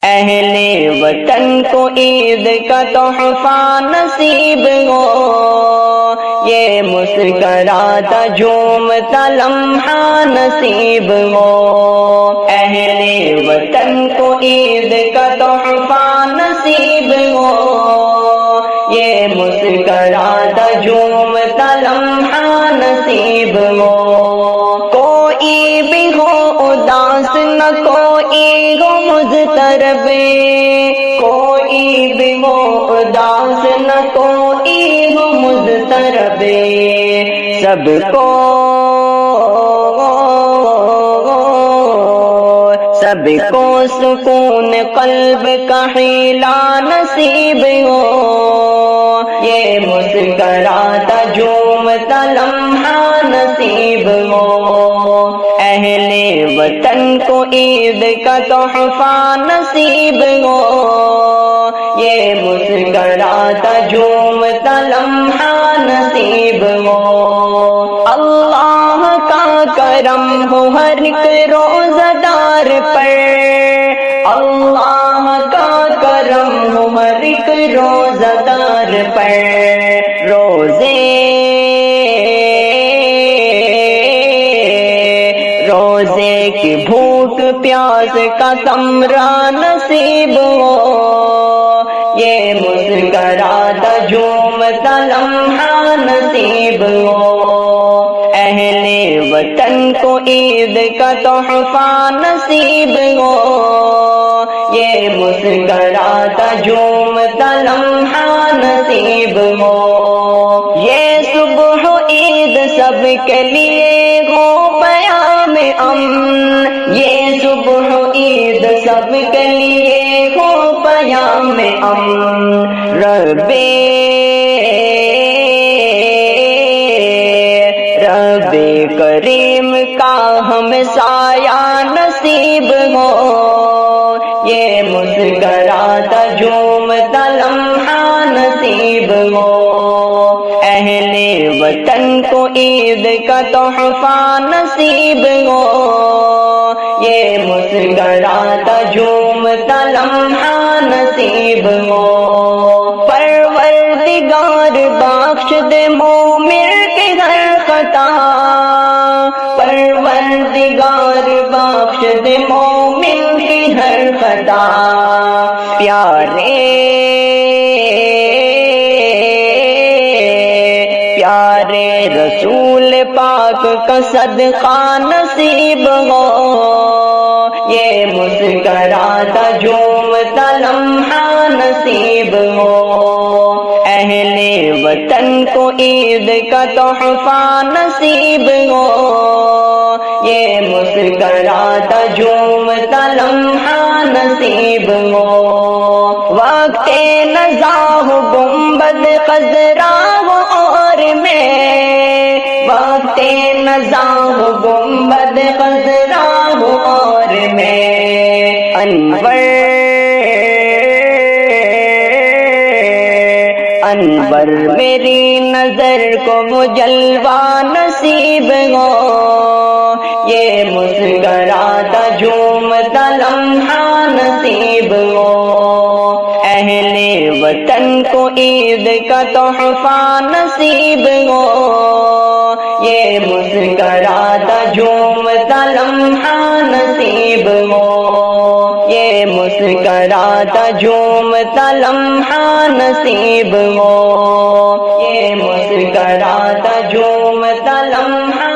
اہل وطن کو عید کا تحفہ نصیب ہو، یہ مسکراتا جھومتا لمحہ نصیب ہو۔ اہل وطن کو عید کا تحفہ نصیب ہو، یہ مسکراتا جھومتا لمحہ نصیب ہو۔ کوئی بھی ہو اداس نہ کوئی ہو مضطرب، کوئی بھی ہو اداس نہ کوئی ہو مضطرب، سب کو سکون قلب کا حیلہ نصیب ہو، یہ مسکراتا جھومتا لمحہ نصیب ہو۔ اہل وطن کو عید کا تحفہ نصیب ہو، یہ مسکراتا جھومتا لمحہ نصیب ہو۔ اللہ کا کرم ہو ہر ایک روزہ دار پر، اللہ کا کرم ہو ہر ایک روزہ دار پر، روزے کی بھوک پیاس کا کمرہ نصیب ہو، یہ مسکراتا جھومتا لمحہ نصیب ہو۔ اہل وطن کو عید کا تحفہ نصیب ہو، یہ مسکراتا جھومتا لمحہ نصیب ہو۔ یہ صبح عید سب کے لیے ہو پیام امن، یہ صبح عید سب کے لیے ہو پیام امن، رب کریم کا ہمیں سایہ نصیب ہو، یہ مسکراتا جھومتا لمحہ نصیب ہو۔ اہل وطن کو عید کا تحفہ نصیب ہو، یہ مسکراتا جھومتا لمحہ نصیب ہو۔ پروردگار بخش دے مومن کی ہر خطا، پروردگار بخش دے مومن کی ہر خطا، پیارے رسول پاک کا صدقہ نصیب ہو، یہ مسکراتا جھومتا لمحہ نصیب ہو۔ اہل وطن کو عید کا تحفہ نصیب ہو، یہ مسکراتا جھومتا لمحہ نصیب ہو۔ وقت نزاہ گنبد خضرا ہو اور میں، وقت نزاہ گنبد خضرا ہو اور میں، انور میری نظر کو مجلوہ نصیب ہو، یہ مسکراتا جھومتا لمحہ نصیب ہو۔ اہل وطن کو عید کا تحفہ نصیب ہو، یہ مسکراتا جھومتا لمحہ نصیب ہو، یہ مسکراتا جھومتا لمحہ نصیب ہو، یہ مسکراتا جھومتا لمحہ